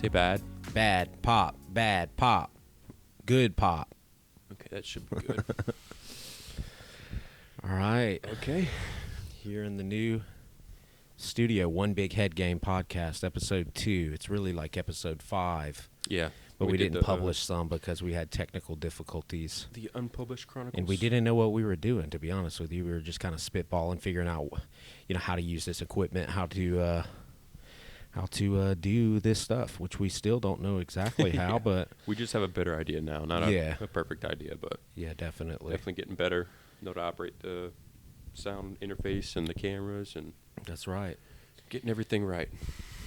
Say bad. Bad pop, bad pop, good pop. Okay, that should be good. All right. Okay. Here in the new studio, One Big Headgame podcast, episode 2. It's really like episode 5. Yeah. But we didn't publish some because we had technical difficulties. The unpublished chronicles. And we didn't know what we were doing, to be honest with you. We were just kind of spitballing, figuring out, how to use this equipment, how to do this stuff, which we still don't know exactly how, but we just have a better idea now. Not a perfect idea, but yeah, definitely getting better. Know to operate the sound interface and the cameras, and that's right. Getting everything right.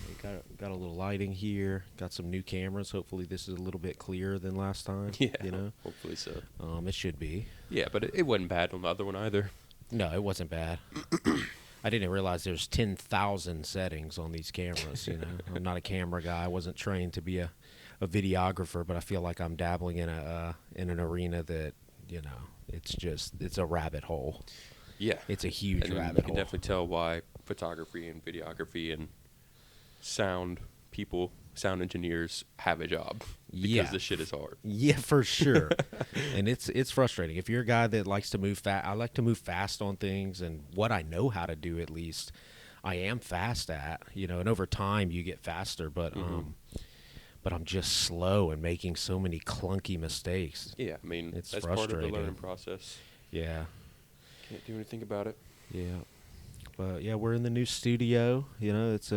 We got a little lighting here. Got some new cameras. Hopefully, this is a little bit clearer than last time. Yeah, hopefully so. It should be. Yeah, but it wasn't bad on the other one either. No, it wasn't bad. I didn't realize there's 10,000 settings on these cameras. I'm not a camera guy. I wasn't trained to be a videographer, but I feel like I'm dabbling in an arena that it's a rabbit hole. Yeah, it's a huge rabbit hole. You can definitely tell why photography and videography and sound engineers have a job, because the shit is hard. Yeah, for sure. And it's frustrating. If you're a guy that likes to move fast, I like to move fast on things, and what I know how to do, at least, I am fast at, and over time you get faster, but I'm just slow and making so many clunky mistakes. Yeah, I mean, it's that's frustrating. part of the learning process. Yeah. Can't do anything about it. Yeah. But yeah, we're in the new studio. It's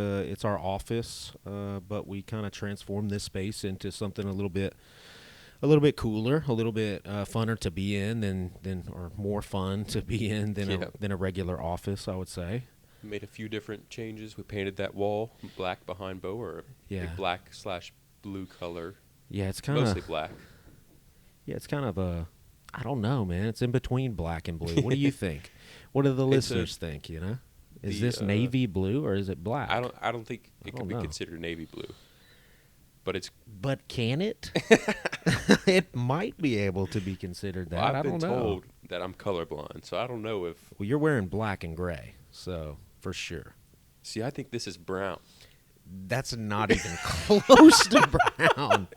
our office, but we kind of transformed this space into something a little bit cooler, a little bit funner to be in or more fun to be in than a regular office, I would say. Made a few different changes. We painted that wall black behind Beau, or a black/blue color. Yeah, it's kind of mostly black. Yeah, it's kind of I don't know, man. It's in between black and blue. What do you think? What do the listeners think? Is this navy blue or is it black? I don't think it can be considered navy blue. But can it? It might be able to be considered that. Well, I don't know. I've been told that I'm colorblind, so I don't know if. Well, you're wearing black and gray, so for sure. See, I think this is brown. That's not even close to brown.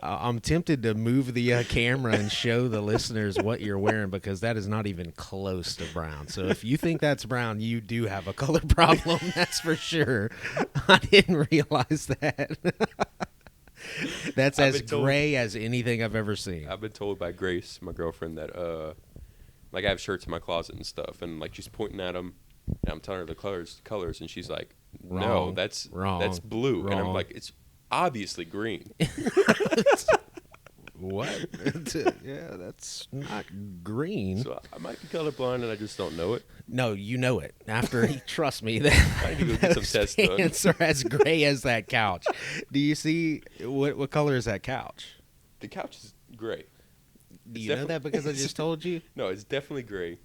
I'm tempted to move the camera and show the listeners what you're wearing, because that is not even close to brown. So if you think that's brown, you do have a color problem. That's for sure. I didn't realize that. That's as gray as anything I've ever seen. I've been told by Grace, my girlfriend, that I have shirts in my closet and stuff, and she's pointing at them, and I'm telling her the colors, and she's like, "No, that's wrong. That's blue," Wrong. And I'm like, "It's obviously green." What? Yeah, that's not green. So I might be colorblind and I just don't know it. No, you know it. Trust me, that I need to go get some tests done. Pants are as gray as that couch. Do you see what color is that couch? The couch is gray. Do you know that because I just told you? No, it's definitely gray.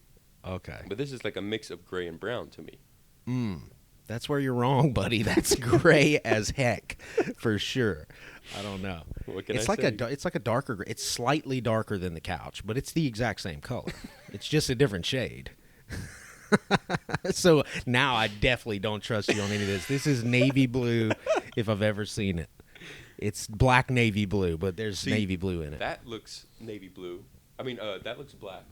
Okay. But this is like a mix of gray and brown to me. That's where you're wrong, buddy. That's gray as heck, for sure. I don't know. What can it's I like say? it's like a darker gray. It's slightly darker than the couch, but it's the exact same color. It's just a different shade. So now I definitely don't trust you on any of this. This is navy blue if I've ever seen it. It's black navy blue, but there's navy blue in it. That looks navy blue. I mean, that looks black.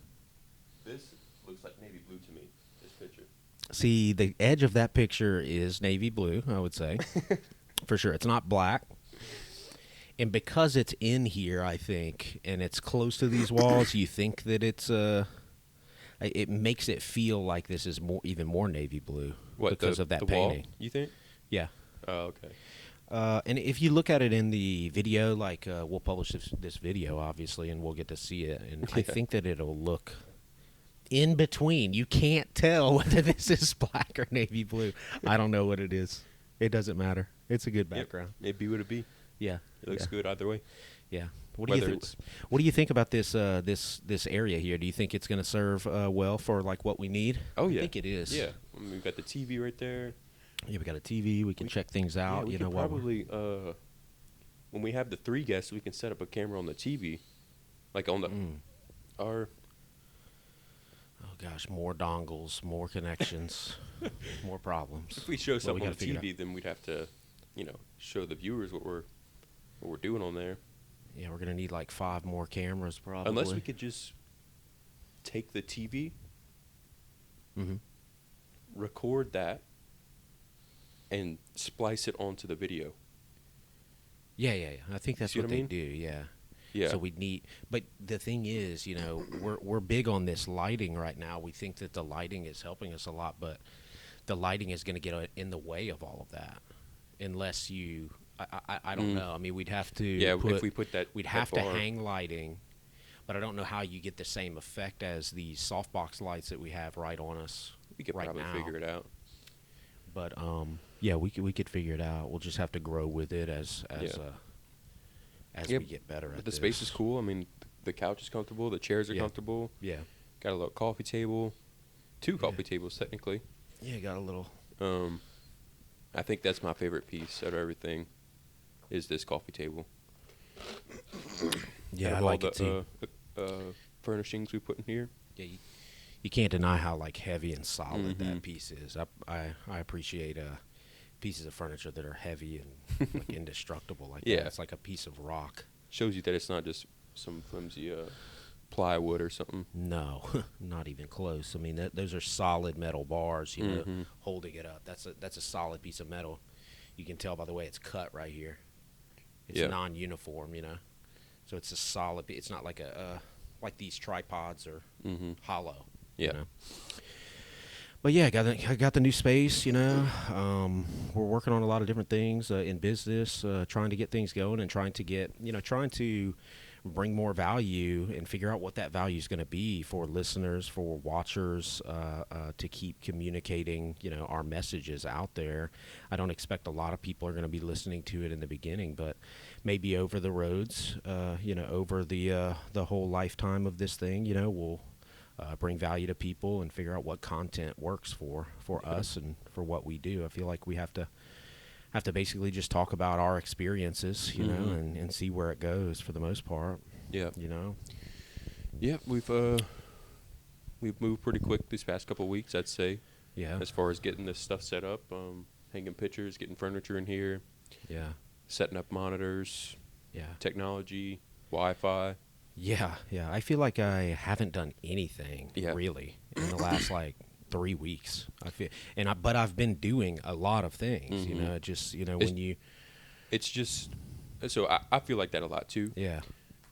This looks like navy blue to me, this picture. See, the edge of that picture is navy blue, I would say. For sure. It's not black. And because it's in here, I think, and it's close to these walls, you think that it makes it feel like this is even more navy blue. What, because of that the painting. Wall, you think? Yeah. Oh, okay. And if you look at it in the video, we'll publish this video, obviously, and we'll get to see it. And I think that it'll look in between. You can't tell whether this is black or navy blue. I don't know what it is. It doesn't matter. It's a good background. It be what it be. Yeah. It looks good either way. Yeah. What do you think about this this area here? Do you think it's going to serve well for what we need? Oh yeah, I think it is. Yeah, I mean, we've got the TV right there. Yeah, we got a TV. We can check things out. Yeah, we can probably when we have the 3 guests, we can set up a camera on the TV, on the our. Oh gosh, more dongles, more connections, more problems. If we show something on the TV, then we'd have to show the viewers what we're doing on there. Yeah, we're gonna need like 5 more cameras probably. Unless we could just take the TV, Mm-hmm. record that, and splice it onto the video. Yeah. I think that's See what what I they mean? do. Yeah. Yeah. So we'd need, but the thing is, we're big on this lighting right now. We think that the lighting is helping us a lot, but the lighting is going to get in the way of all of that, unless you. I don't know. I mean, we'd have to. Yeah, if we put that, we'd that have to bar- hang lighting, but I don't know how you get the same effect as the softbox lights that we have right on us. We could right probably now. figure it out. But yeah, we could figure it out. We'll just have to grow with it as Yeah, we get better at But the this. space is cool. I mean, the couch is comfortable. The chairs are Yeah. comfortable. Yeah. Got a little coffee table. 2 coffee tables, technically. Yeah, got a little. I think that's my favorite piece out of everything, is this coffee table. Yeah, Out I of like all it too. the furnishings we put in here. Yeah, you can't deny how like heavy and solid Mhm. that piece is. I appreciate pieces of furniture that are heavy and like indestructible like Yeah. that. It's like a piece of rock. Shows you that it's not just some flimsy plywood or something. No, not even close. I mean, those are solid metal bars, Mhm. holding it up. That's a solid piece of metal. You can tell by the way it's cut right here. It's Yeah. non-uniform, so it's a solid. It's not like like these tripods are hollow. Yeah. But yeah, I got the new space. We're working on a lot of different things in business, trying to get things going and trying to bring more value and figure out what that value is going to be for listeners, for watchers, to keep communicating, our messages out there. I don't expect a lot of people are going to be listening to it in the beginning, but maybe over the roads, over the whole lifetime of this thing, we'll bring value to people and figure out what content works for us and for what we do. I feel like we have to basically just talk about our experiences, and see where it goes for the most part. Yeah. Yeah, we've moved pretty quick these past couple of weeks, I'd say. Yeah. As far as getting this stuff set up, hanging pictures, getting furniture in here, Yeah. setting up monitors, Yeah. technology, Wi-Fi. Yeah. I feel like I haven't done anything Yeah. really in the last like 3 weeks. I feel, but I've been doing a lot of things. Mhm. Just when you. It's just so I feel like that a lot too. Yeah.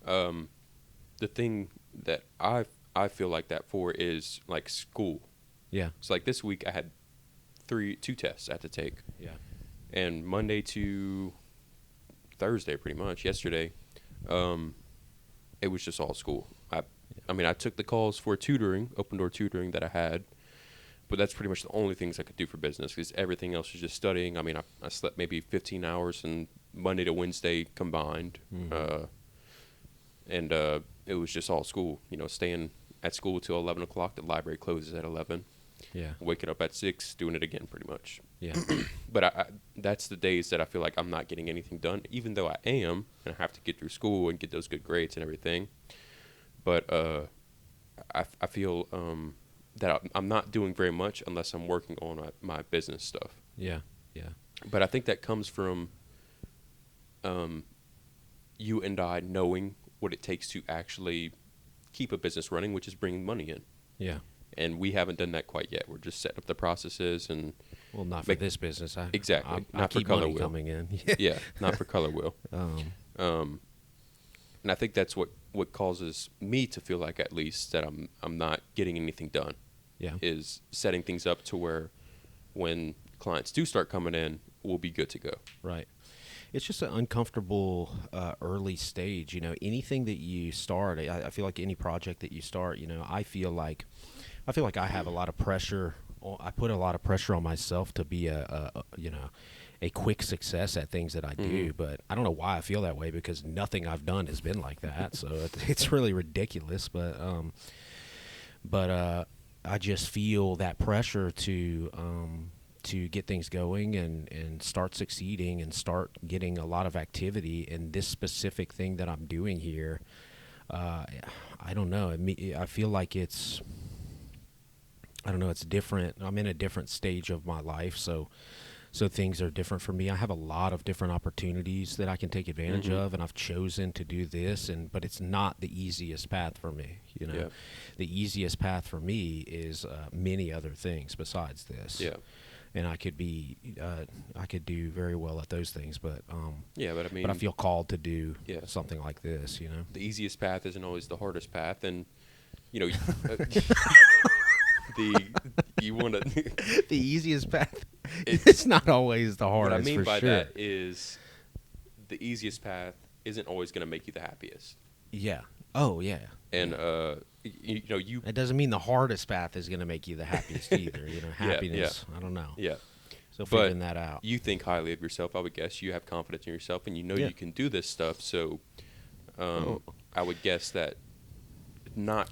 The thing that I feel like that for is like school. Yeah. It's like this week I had 2 tests I had to take, Yeah. and Monday to Thursday, pretty much yesterday, it was just all school. I mean, I took the calls for tutoring, open door tutoring that I had, but that's pretty much the only things I could do for business because everything else was just studying. I mean, I slept maybe 15 hours and Monday to Wednesday combined, and it was just all school. Staying at school till 11 o'clock. The library closes at 11. Yeah. Waking up at 6, doing it again pretty much. Yeah. But that's the days that I feel like I'm not getting anything done, even though I am, and I have to get through school and get those good grades and everything. But I feel that I'm not doing very much unless I'm working on my business stuff. Yeah. But I think that comes from you and I knowing what it takes to actually keep a business running, which is bringing money in. Yeah. And we haven't done that quite yet. We're just setting up the processes and Well, not for this business. Exactly. I Not for keep Color money Wheel. coming in. yeah, not for Color Wheel. And I think that's what causes me to feel like at least that I'm not getting anything done. Yeah. Is setting things up to where when clients do start coming in, we'll be good to go. Right. It's just an uncomfortable early stage. Anything that you start, I feel like any project that you start, I feel like I have a lot of pressure. I put a lot of pressure on myself to be a quick success at things that I do. But I don't know why I feel that way because nothing I've done has been like that. So it's really ridiculous. But I just feel that pressure to get things going and start succeeding and start getting a lot of activity in this specific thing that I'm doing here. I don't know. I feel like it's different. I'm in a different stage of my life, so So things are different for me. I have a lot of different opportunities that I can take advantage of, and I've chosen to do this. But it's not the easiest path for me. Yeah. The easiest path for me is many other things besides this. Yeah. And I could do very well at those things, but Yeah, but I mean, but I feel called to do Yeah. something like this. the easiest path isn't always the hardest path, and you want to. The easiest path. It's not always the What hardest. I mean for by sure. that is, the easiest path isn't always going to make you the happiest, Yeah. Oh yeah. and you. It doesn't mean the hardest path is going to make you the happiest either. Yeah, Happiness. I don't know. Yeah. So But figuring that out. you think highly of yourself, I would guess. You have confidence in yourself, and you know Yeah. you can do this stuff. So, I would guess that not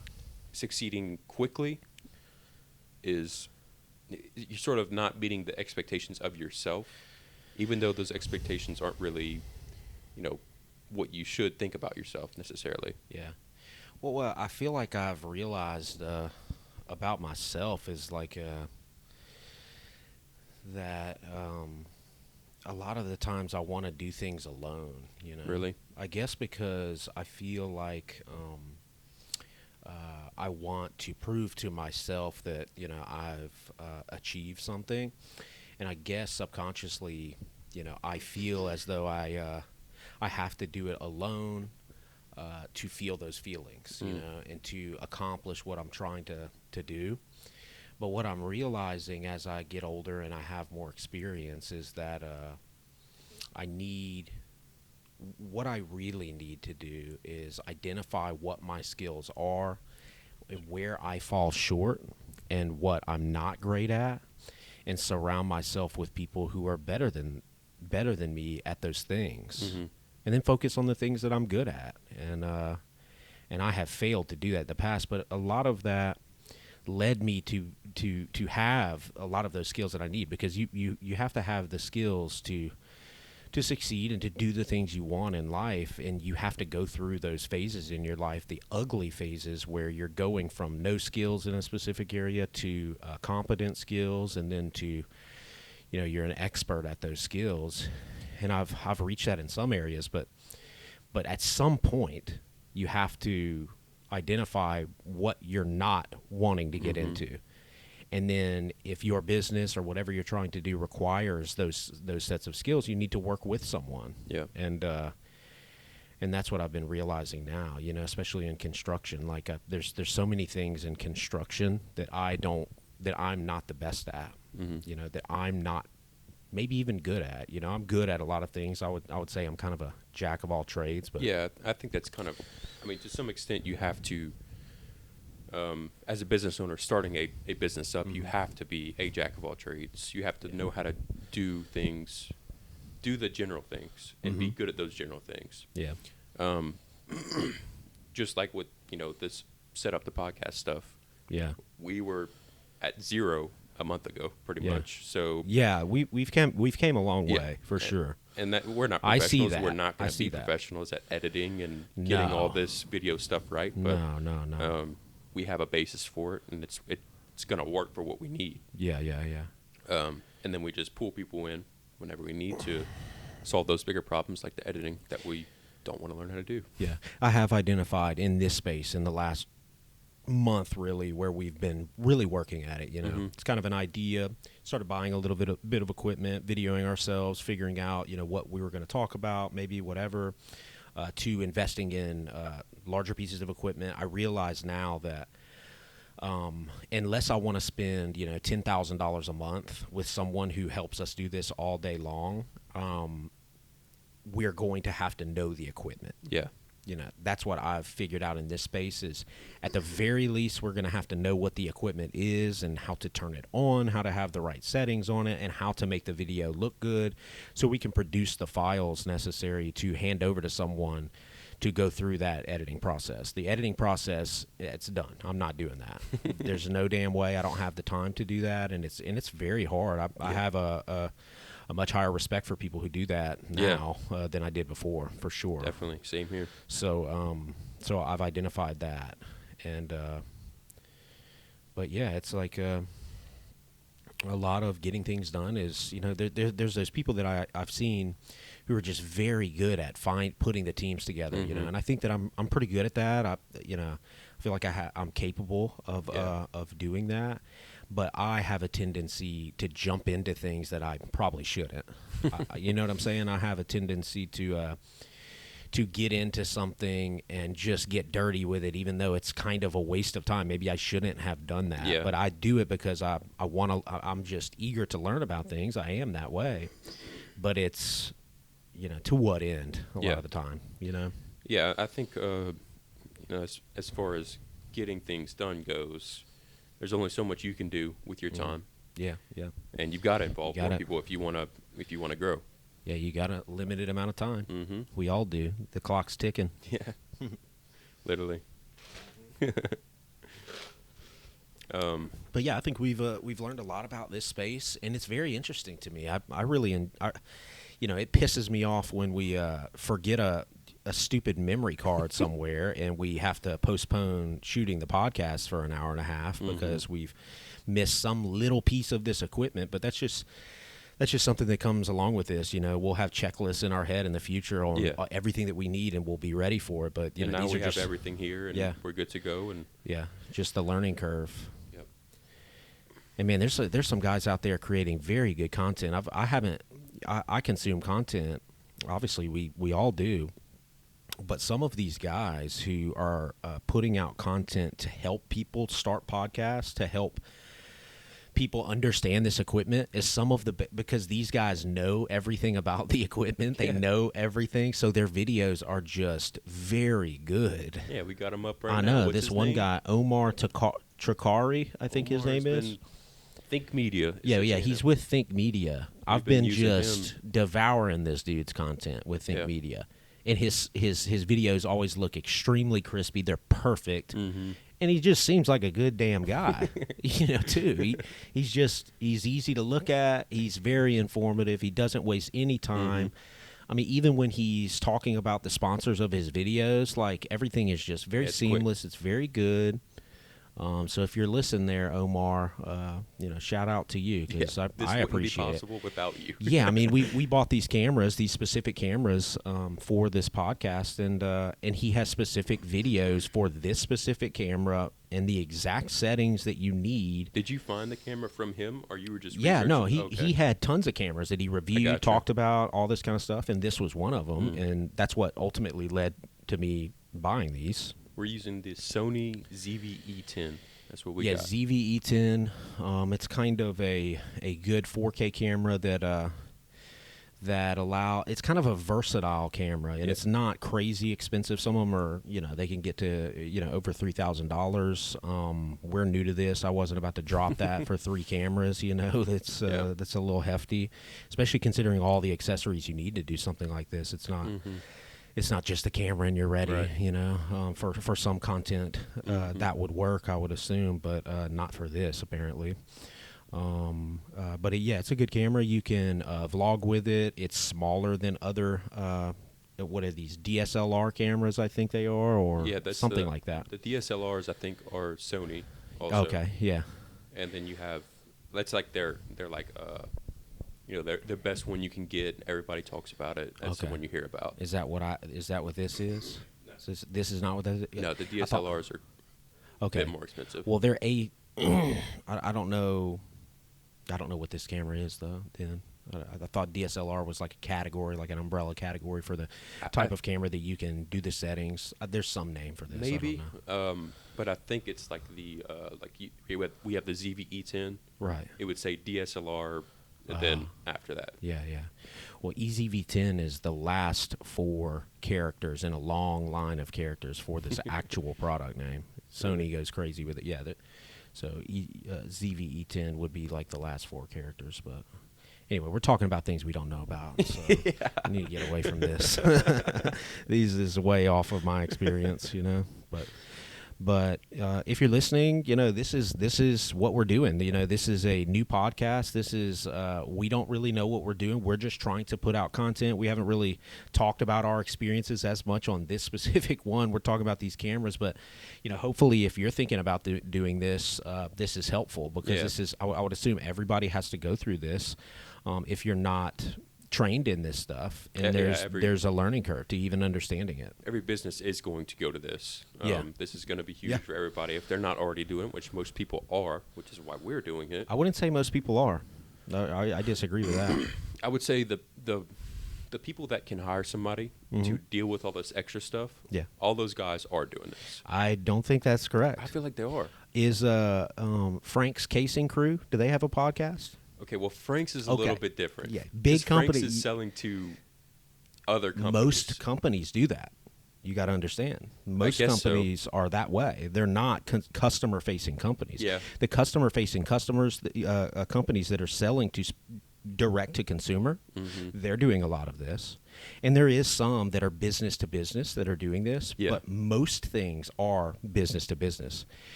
succeeding quickly is you're sort of not meeting the expectations of yourself, even though those expectations aren't really, what you should think about yourself necessarily. Yeah. Well, I feel like I've realized about myself is like that a lot of the times I want to do things alone. Really? I guess because I feel like I want to prove to myself that I've achieved something, and I guess subconsciously, I feel as though I have to do it alone to feel those feelings, and to accomplish what I'm trying to do. But what I'm realizing as I get older and I have more experience is that what I really need to do is identify what my skills are and where I fall short and what I'm not great at, and surround myself with people who are better than me at those things. Mm-hmm. And then focus on the things that I'm good at. And I have failed to do that in the past, but a lot of that led me to have a lot of those skills that I need, because you have to have the skills to succeed and to do the things you want in life, and you have to go through those phases in your life, the ugly phases where you're going from no skills in a specific area to competent skills, and then to you're an expert at those skills. And I've reached that in some areas, but at some point you have to identify what you're not wanting to get into. And then if your business or whatever you're trying to do requires those sets of skills, you need to work with someone. Yeah. And that's what I've been realizing now, especially in construction. Like there's so many things in construction that I'm not the best at, that I'm not maybe even good at. I'm good at a lot of things. I would say I'm kind of a jack of all trades. But yeah, I think that's kind of, to some extent you have to, as a business owner starting a business up, you have to be a jack of all trades. You have to know how to do the general things, and be good at those general things. Yeah. Just like with, this set up the podcast stuff. Yeah. We were at zero a month ago, pretty much. So yeah, we've came a long way for sure. And that we're not I professionals. see that. We're not going I to see be that. professionals at editing and getting all this video stuff right. But No. we have a basis for it, and it's going to work for what we need. Yeah. And then we just pull people in whenever we need to solve those bigger problems, like the editing that we don't want to learn how to do. Yeah, I have identified in this space in the last month really where we've been really working at it. It's kind of an idea. Started buying a little bit of equipment, videoing ourselves, figuring out what we were going to talk about, maybe whatever, to investing in larger pieces of equipment. I realize now that unless I want to spend $10,000 a month with someone who helps us do this all day long, we're going to have to know the equipment. Yeah. That's what I've figured out in this space is, at the very least, we're going to have to know what the equipment is and how to turn it on, how to have the right settings on it, and how to make the video look good so we can produce the files necessary to hand over to someone to go through that editing process. The editing process, it's done. I'm not doing that. There's no damn way. I don't have the time to do that, and it's very hard. I have a much higher respect for people who do that now than I did before, for sure. Definitely. Same here. So I've identified that. And, but yeah, it's like, a lot of getting things done is, there's those people that I've seen who are just very good at putting the teams together, and I think that I'm pretty good at that. I feel like I'm capable of doing that, but I have a tendency to jump into things that I probably shouldn't. You know what I'm saying? I have a tendency to get into something and just get dirty with it, even though it's kind of a waste of time. Maybe I shouldn't have done that, but I do it because I'm just eager to learn about things. I am that way, but it's, to what end a lot of the time, Yeah, I think as far as getting things done goes, there's only so much you can do with your time. Yeah. And you've got to involve more people if you want to grow. Yeah, you got a limited amount of time. Mm-hmm. We all do. The clock's ticking. Yeah, literally. But yeah, I think we've learned a lot about this space, and it's very interesting to me. I really, it pisses me off when we forget a stupid memory card somewhere, and we have to postpone shooting the podcast for an hour and a half because we've missed some little piece of this equipment. But that's just something that comes along with this. We'll have checklists in our head in the future on everything that we need, and we'll be ready for it. But now we have everything here, and we're good to go. And just the learning curve. Yep. And man, there's some guys out there creating very good content. I consume content. Obviously, we all do. But some of these guys who are putting out content to help people start podcasts, to help people understand this equipment, is some of because these guys know everything about the equipment. They know everything, so their videos are just very good. Yeah, we got them up right now. I know this one guy, Omar Tricari, I think his name is. Think Media. Yeah, he's with Think Media. I've been just devouring this dude's content with Think Media. And his videos always look extremely crispy. They're perfect. Mm-hmm. And he just seems like a good damn guy, too. He's easy to look at. He's very informative. He doesn't waste any time. Mm-hmm. I mean, even when he's talking about the sponsors of his videos, like, everything is just very seamless. Quick. It's very good. So if you're listening there, Omar, shout out to you, because I appreciate it. This wouldn't be possible without you. Yeah, I mean, we bought these cameras, these specific cameras, for this podcast, and he has specific videos for this specific camera and the exact settings that you need. Did you find the camera from him, or you were just researching? No, he had tons of cameras that he reviewed, talked about, all this kind of stuff, and this was one of them, and that's what ultimately led to me buying these. We're using the Sony ZV-E10. That's what we got. Yeah, ZV-E10. It's kind of a good 4K camera it's kind of a versatile camera, and it's not crazy expensive. Some of them are, they can get to, over $3,000. We're new to this. I wasn't about to drop that for 3 cameras, that's a little hefty, especially considering all the accessories you need to do something like this. It's not... It's not just the camera and you're ready, right. For some content that would work, I would assume, but not for this, apparently. But it's a good camera. You can vlog with it. It's smaller than other, what are these, DSLR cameras, I think they are, or something like that. The DSLRs, I think, are Sony also. Okay, yeah. And then you have, that's like they're like... they're the best one you can get. Everybody talks about it. That's the one you hear about. Is that what this is? No. This is not what that is? No, the DSLRs are a bit more expensive. Well, they're I don't know what this camera is, though, then. I thought DSLR was like a category, like an umbrella category for the type of camera that you can do the settings. There's some name for this. Maybe. I don't know. But I think it's like the we have the ZV-E10. Right. It would say DSLR. And then after that. Yeah. Well, EZV-10 is the last 4 characters in a long line of characters for this actual product name. Sony goes crazy with it. Yeah. So ZV-E10 would be like the last 4 characters. But anyway, we're talking about things we don't know about. So I need to get away from this. These is way off of my experience, But if you're listening, this is what we're doing. This is a new podcast. This is we don't really know what we're doing. We're just trying to put out content. We haven't really talked about our experiences as much on this specific one. We're talking about these cameras, but hopefully, if you're thinking about doing this, this is helpful because this is. I would assume everybody has to go through this. If you're not trained in this stuff, and there's a learning curve to even understanding it. Every business is going to go to this. This is going to be huge Yeah. for everybody if they're not already doing it, which most people are, which is why we're doing it. I wouldn't say most people are. I disagree with that. I would say the people that can hire somebody to deal with all this extra stuff, all those guys are doing this. I don't think that's correct. I feel like they are. Is Frank's Casing Crew, do they have a podcast? Okay, well, Frank's is a little bit different. Yeah, big company. Frank's is selling to other companies. Most companies do that. You got to understand. Most companies are that way. They're not customer-facing companies. Yeah. The customer-facing companies that are selling to direct to consumer, they're doing a lot of this. And there is some that are business to business that are doing this, but most things are business to business.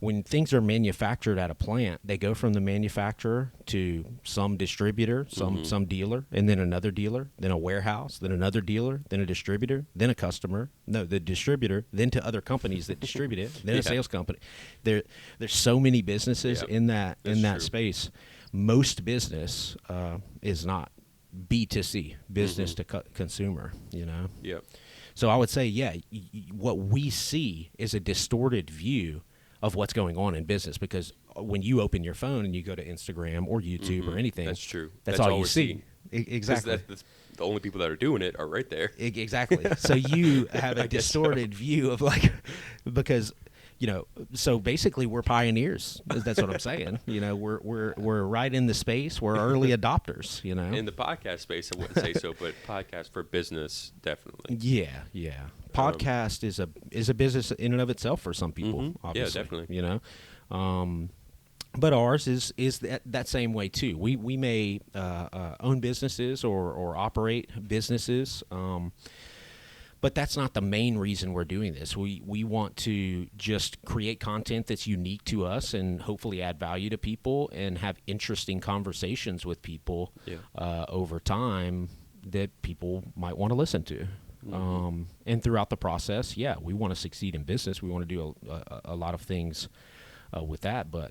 When things are manufactured at a plant, they go from the manufacturer to some distributor, some dealer, and then another dealer, then a warehouse, then another dealer, then a distributor, then a customer, the distributor, then to other companies that distribute it, then a sales company. There's so many businesses in that space. Most business is not B2C, business to consumer, Yep. So I would say, what we see is a distorted view of what's going on in business, because when you open your phone and you go to Instagram or YouTube or anything, that's true. That's all you see. Exactly. That's the only people that are doing it are right there. Exactly. So you have a distorted view of because so basically we're pioneers. That's what I'm saying. We're right in the space. We're early adopters. In the podcast space, I wouldn't say so, but podcast for business, definitely. Yeah. Podcast is a business in and of itself for some people. Obviously. Yeah, definitely. But ours is that same way too. We may own businesses or operate businesses. But that's not the main reason we're doing this. We want to just create content that's unique to us and hopefully add value to people and have interesting conversations with people over time that people might want to listen to. And throughout the process, we want to succeed in business. We want to do a lot of things with that. But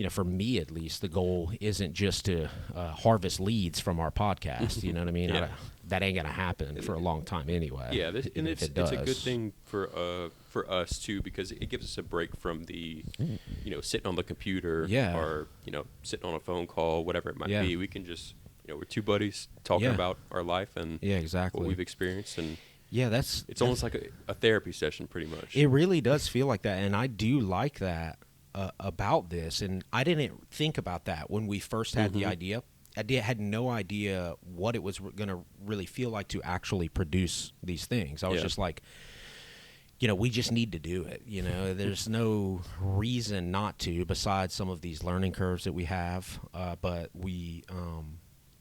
for me at least, the goal isn't just to harvest leads from our podcast. You know what I mean? That ain't gonna happen for a long time anyway. Yeah, and it's a good thing for us too, because it gives us a break from the sitting on the computer or sitting on a phone call, whatever it might be. We can just we're two buddies talking about our life and exactly what we've experienced, and it's almost like a therapy session, pretty much. It really does feel like that, and I do like that about this. And I didn't think about that when we first had the idea. I had no idea what it was going to really feel like to actually produce these things. I was just like, we just need to do it. There's no reason not to, besides some of these learning curves that we have. But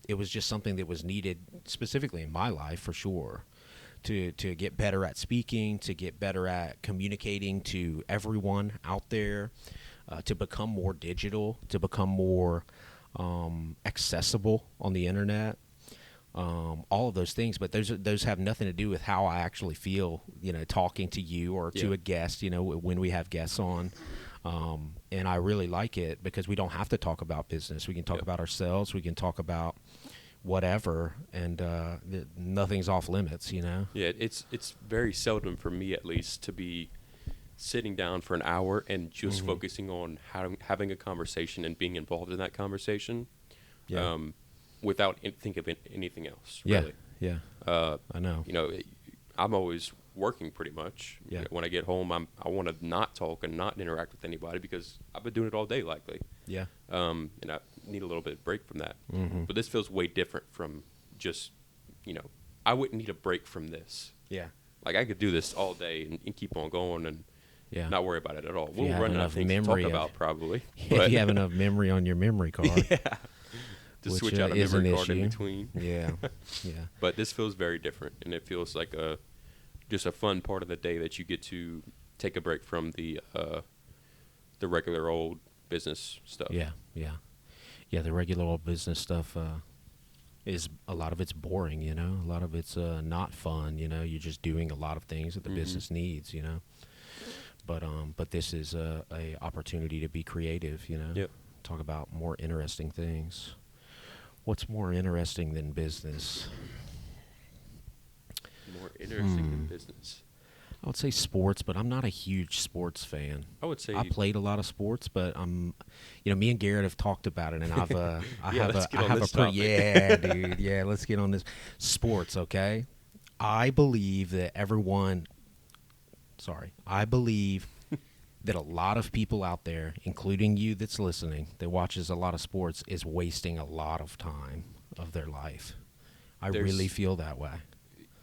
it was just something that was needed specifically in my life for sure, to get better at speaking, to get better at communicating to everyone out there, to become more digital, to become more accessible on the internet, all of those things. But those have nothing to do with how I actually feel, talking to you or to a guest, when we have guests on. And I really like it because we don't have to talk about business. We can talk about ourselves. We can talk about whatever, and nothing's off limits, Yeah, it's very seldom for me, at least, to be sitting down for an hour and just focusing on having a conversation and being involved in that conversation, without thinking of anything else. Really. I know. I'm always working pretty much. When I get home, I want to not talk and not interact with anybody because I've been doing it all day, likely. And I need a little bit of break from that. But this feels way different from just, I wouldn't need a break from this. Like I could do this all day and keep on going and not worry about it at all. We'll run out of things to talk about probably. If you have enough memory on your memory card. To switch out a memory card in between. But this feels very different, and it feels like just a fun part of the day that you get to take a break from the regular old business stuff. Yeah. The regular old business stuff is a lot of it's boring. You know, a lot of it's not fun. You know, you're just doing a lot of things that the business needs. You know, but this is a opportunity to be creative. You know, talk about more interesting things. What's more interesting than business? More interesting than business. I would say sports, but I'm not a huge sports fan. I would say I played a lot of sports, but me and Garrett have talked about it, and I have a dude. Yeah, let's get on this sports, okay? I believe that that a lot of people out there, including you that's listening, that watches a lot of sports, is wasting a lot of time of their life. I really feel that way.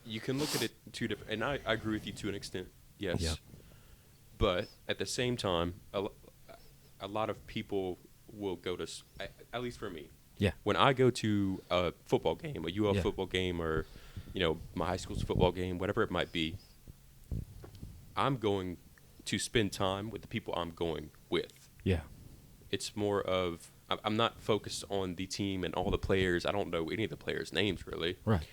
You can look at it two different, and I agree with you to an extent, yes. Yep. But at the same time, a lot of people will go to, at least for me. Yeah. When I go to a football game, a UL football game, or my high school's football game, whatever it might be, I'm going to spend time with the people I'm going with. Yeah. It's more of, I'm not focused on the team and all the players. I don't know any of the players' names really. Right.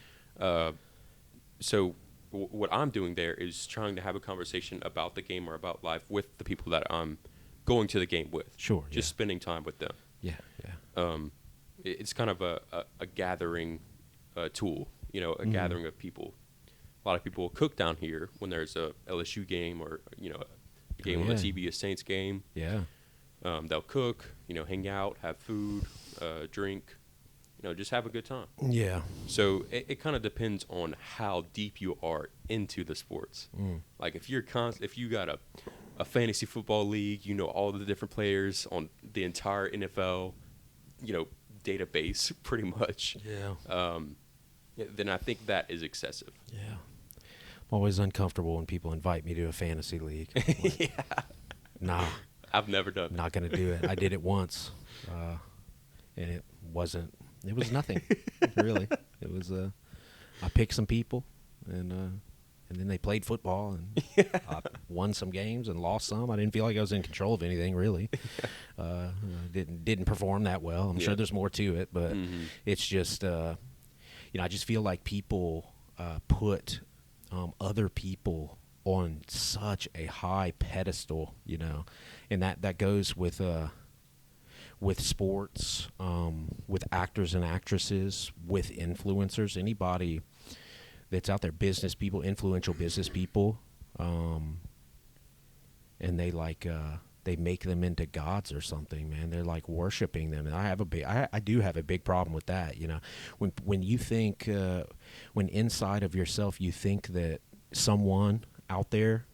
So what I'm doing there is trying to have a conversation about the game or about life with the people that I'm going to the game with. Sure. Just spending time with them. Yeah. It's kind of a gathering tool, a gathering of people. A lot of people will cook down here when there's a LSU game or, a game on the TV, a Saints game. Yeah. They'll cook, hang out, have food, drink, just have a good time. Yeah. So it kind of depends on how deep you are into the sports. Like if you got a fantasy football league, all the different players on the entire NFL, database pretty much. Yeah. Then I think that is excessive. Yeah. I'm always uncomfortable when people invite me to a fantasy league. Like, Yeah. Nah. I've never done Not going to do it. I did it once, and it was nothing, really. It was, I picked some people, and then they played football, and I won some games and lost some. I didn't feel like I was in control of anything, really. Didn't perform that well. I'm sure there's more to it, but it's just, I just feel like people put other people on such a high pedestal, and that goes with sports, with actors and actresses, with influencers, anybody that's out there, business people, influential business people, and they make them into gods or something, man. They're like worshiping them, and I do have a big problem with that. When you think, when inside of yourself you think that someone out there,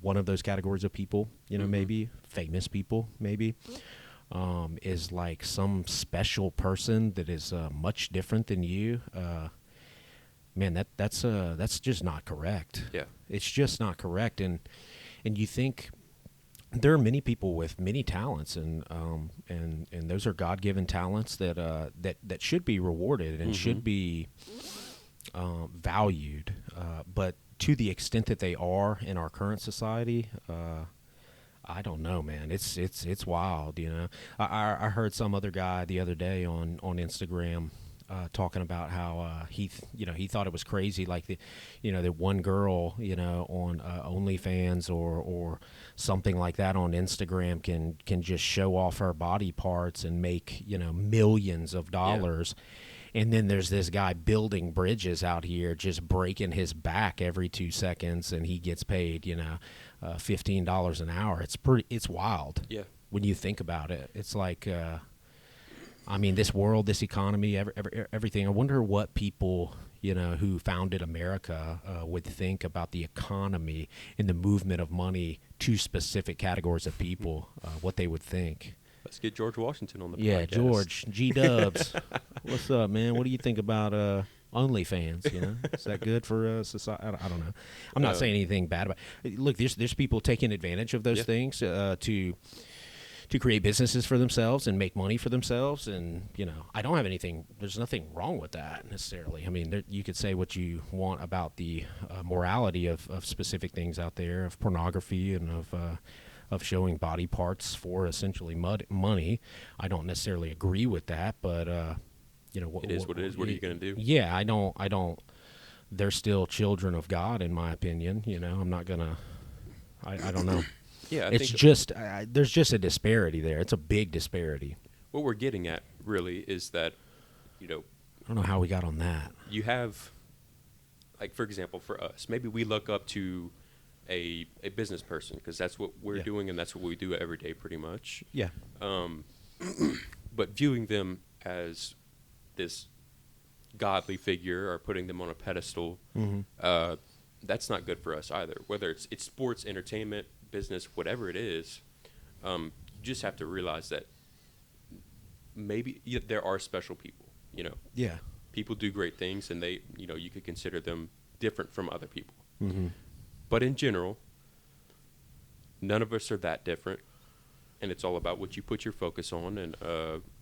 one of those categories of people, maybe famous people, maybe, is like some special person that is much different than you. Man, that's just not correct. Yeah, it's just not correct. And you think there are many people with many talents, and those are God-given talents that should be rewarded and should be valued. But to the extent that they are in our current society, I don't know, man. It's wild, I heard some other guy the other day on Instagram talking about how he thought it was crazy, like the one girl on OnlyFans or something like that on Instagram can just show off her body parts and make millions of dollars. Yeah. And then there's this guy building bridges out here, just breaking his back every 2 seconds, and he gets paid, $15 an hour. It's wild. Yeah. When you think about it, it's like, this world, this economy, everything. I wonder what people, who founded America, would think about the economy and the movement of money to specific categories of people, what they would think. Let's get George Washington on the podcast. Yeah, George, G-Dubs. What's up, man? What do you think about OnlyFans? Is that good for society? I don't know. I'm not saying anything bad about it. Look, there's people taking advantage of those things to to create businesses for themselves and make money for themselves. And, I don't have anything, there's nothing wrong with that necessarily. I mean, you could say what you want about the morality of specific things out there, of pornography and of showing body parts for essentially money. I don't necessarily agree with that, but, it is what it is. What are you going to do? Yeah, I don't, they're still children of God, in my opinion. I'm not going to, I don't know. Yeah, I It's think just there's just a disparity there. It's a big disparity. what we're getting at really is that, I don't know how we got on that. you have, like, for example, for us, maybe we look up to a business person because that's what we're doing and that's what we do every day pretty much. Yeah. But viewing them as this godly figure or putting them on a pedestal, that's not good for us either. Whether it's sports, entertainment, business, whatever it is, you just have to realize that maybe there are special people. Yeah. People do great things, and they, you could consider them different from other people. Mm-hmm. But in general, none of us are that different, and it's all about what you put your focus on and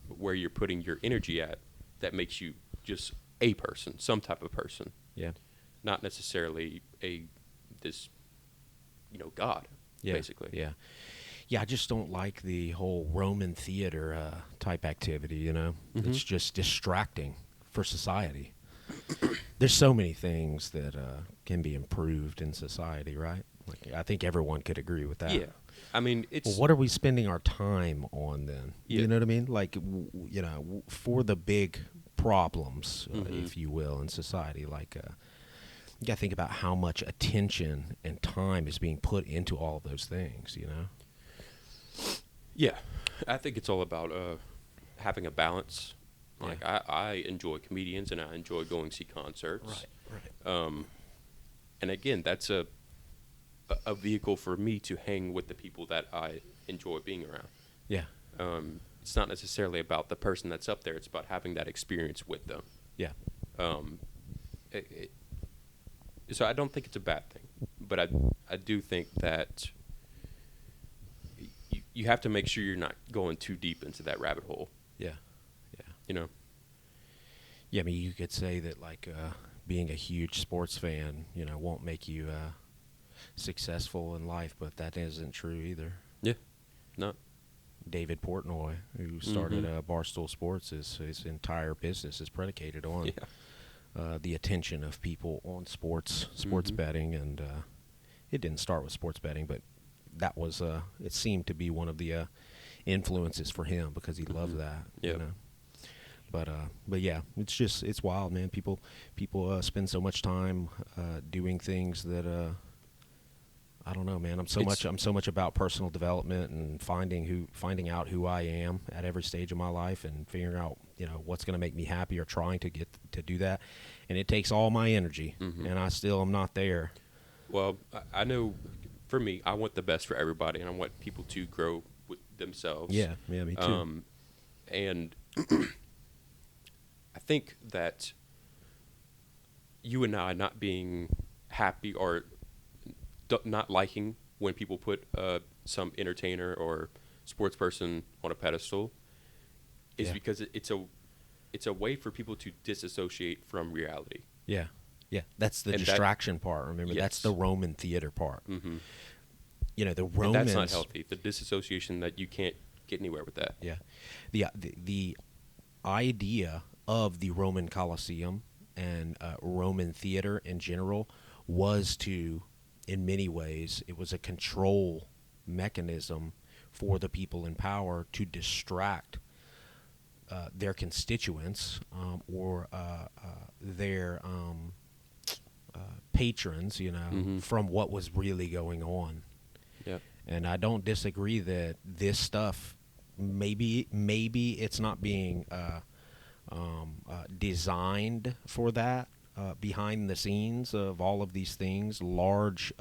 where you're putting your energy at. That makes you just a person, some type of person. Yeah. Not necessarily this God. Yeah. Basically. Yeah. Yeah, I just don't like the whole Roman theater type activity, It's just distracting for society. There's so many things that can be improved in society, right? Like, I think everyone could agree with that. Yeah. I mean, it's... Well, what are we spending our time on then? Yeah. You know what I mean? Like, for the big problems, if you will, in society, like... you got to think about how much attention and time is being put into all of those things, Yeah. I think it's all about having a balance. Like, I enjoy comedians, and I enjoy going to see concerts. Right. And again, that's a vehicle for me to hang with the people that I enjoy being around. Yeah. It's not necessarily about the person that's up there. It's about having that experience with them. Yeah. So I don't think it's a bad thing, but I do think that you have to make sure you're not going too deep into that rabbit hole. Yeah. Yeah, I mean, you could say that, like, being a huge sports fan, won't make you successful in life, but that isn't true either. Yeah. No. David Portnoy, who started Barstool Sports, his entire business is predicated on the attention of people on sports betting, and it didn't start with sports betting, but that was it seemed to be one of the influences for him because he loved that. Yeah. But yeah, it's wild, man. People spend so much time doing things that I don't know, man. I'm so much about personal development and finding out who I am at every stage of my life and figuring out, what's going to make me happy or trying to get to do that. And it takes all my energy, and I still am not there. Well, I know for me, I want the best for everybody, and I want people to grow with themselves. Yeah, me too. And I think that you and I not being happy or not liking when people put some entertainer or sports person on a pedestal is because it's a way for people to disassociate from reality. Yeah. That's the distraction part. Remember, that's the Roman theater part. Mm-hmm. The Romans. And that's not healthy. The disassociation that you can't get anywhere with that. Yeah. The idea of the Roman Colosseum and Roman theater in general was to, in many ways, it was a control mechanism for the people in power to distract their constituents or their patrons, from what was really going on. Yeah. And I don't disagree that this stuff maybe it's not being designed for that. Behind the scenes of all of these things, large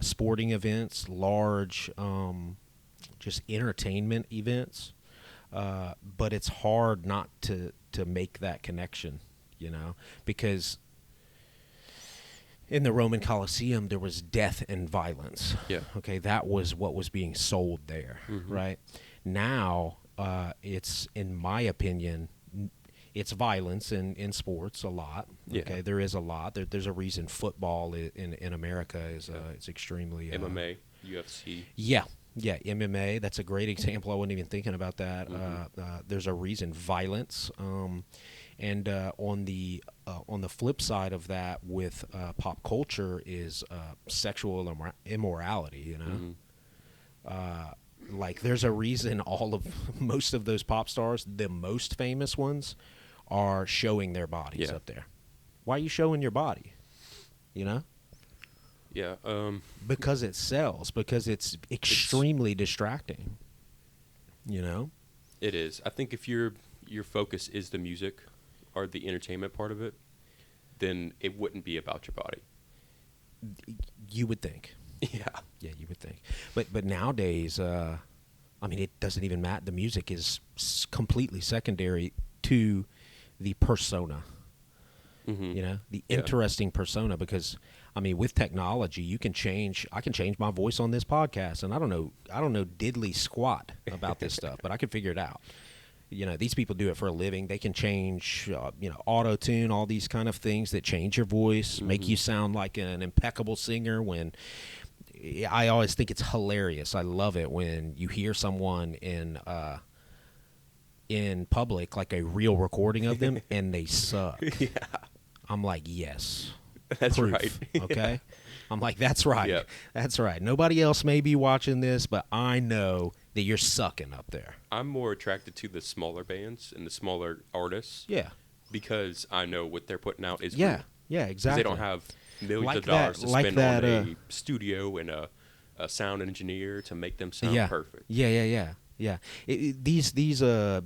sporting events, large just entertainment events, but it's hard not to make that connection, because in the Roman Colosseum, there was death and violence. Yeah. Okay, that was what was being sold there, right? Now, it's, in my opinion, it's violence in sports a lot. Yeah. Okay, there is a lot. There's a reason football in America is it's extremely MMA, UFC. Yeah, yeah, MMA. That's a great example. I wasn't even thinking about that. There's a reason violence. And on the flip side of that, with pop culture, is sexual immorality. You know, like there's a reason most of those pop stars, the most famous ones, are showing their bodies up there. Why are you showing your body? You know? Yeah. Because it sells. Because it's extremely distracting. You know? It is. I think if your focus is the music or the entertainment part of it, then it wouldn't be about your body. You would think. Yeah. Yeah, you would think. But nowadays, I mean, it doesn't even matter. The music is completely secondary to the persona. You know, the interesting persona, because I mean, with technology, I can change my voice on this podcast, and I don't know diddly squat about this stuff, but I can figure it out. You know, these people do it for a living. They can change, auto tune, all these kind of things that change your voice, make you sound like an impeccable singer. When I always think it's hilarious. I love it when you hear someone in public, like a real recording of them, and they suck. Yeah. I'm like, yes. That's proof, right. Okay? I'm like, that's right. Yep. That's right. Nobody else may be watching this, but I know that you're sucking up there. I'm more attracted to the smaller bands and the smaller artists. Yeah. Because I know what they're putting out is Yeah. real. Yeah, exactly. They don't have millions Like of dollars that- to like spend that, on a studio and a sound engineer to make them sound perfect. Yeah. These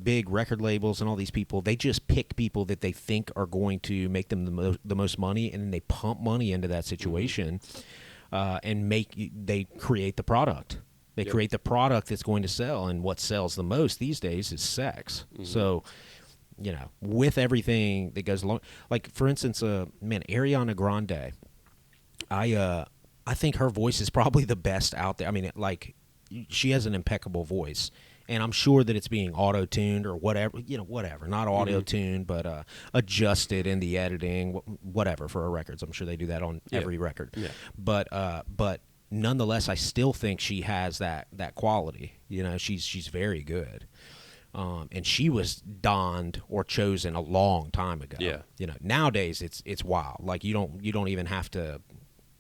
big record labels and all these people, they just pick people that they think are going to make them the most money, and then they pump money into that situation, and they create the product. They create the product that's going to sell, and what sells the most these days is sex. So, with everything that goes along, like for instance, Ariana Grande, I think her voice is probably the best out there. I mean, she has an impeccable voice, and I'm sure that it's being auto-tuned or whatever, not auto-tuned, but adjusted in the editing, whatever, for her records. I'm sure they do that on every record. Yeah. But nonetheless, I still think she has that quality. She's very good. And she was donned or chosen a long time ago. Yeah. Nowadays it's wild. Like you don't even have to.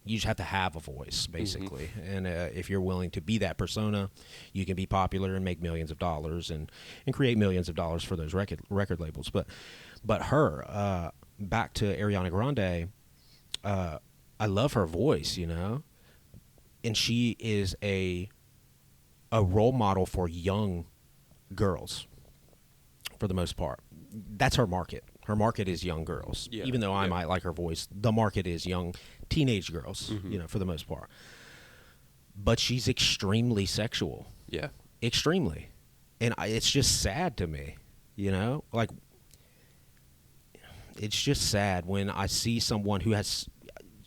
You just have to have a voice, basically. And if you're willing to be that persona, you can be popular and make millions of dollars and create millions of dollars for those record labels. But her, back to Ariana Grande, I love her voice, and she is a role model for young girls, for the most part. That's her market. Her market is young girls. Yeah, even though I might like her voice, the market is young teenage girls, for the most part. But she's extremely sexual. Yeah. Extremely. And it's just sad to me, Like, it's just sad when I see someone who has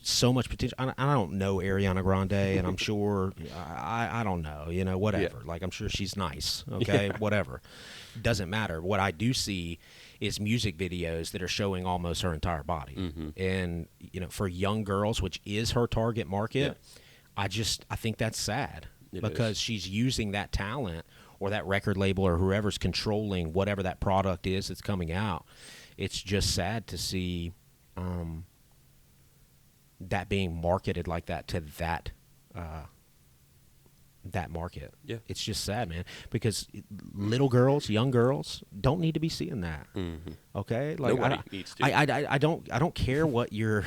so much potential. I don't know Ariana Grande, and I'm sure, I don't know, whatever. Yeah. Like, I'm sure she's nice, okay, whatever. Doesn't matter. What I do see is music videos that are showing almost her entire body. And, for young girls, which is her target market, I think that's sad. Because she's using that talent, or that record label, or whoever's controlling whatever that product is that's coming out. It's just sad to see that being marketed like that to that market. Yeah. It's just sad, man, because little girls, young girls don't need to be seeing that. Okay? Like, nobody needs to. I don't care what your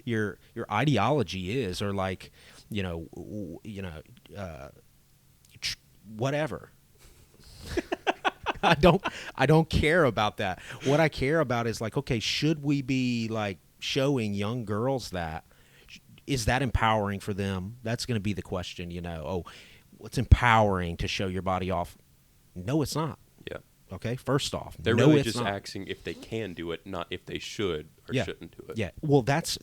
your ideology is, or whatever. I don't care about that. What I care about is okay, should we be showing young girls that? Is that empowering for them? That's going to be the question, Oh, what's empowering to show your body off? No, it's not. Yeah. Okay, first off, They're no, really it's just not. asking if they can do it, not if they should or Yeah. shouldn't do it. Yeah, well, that's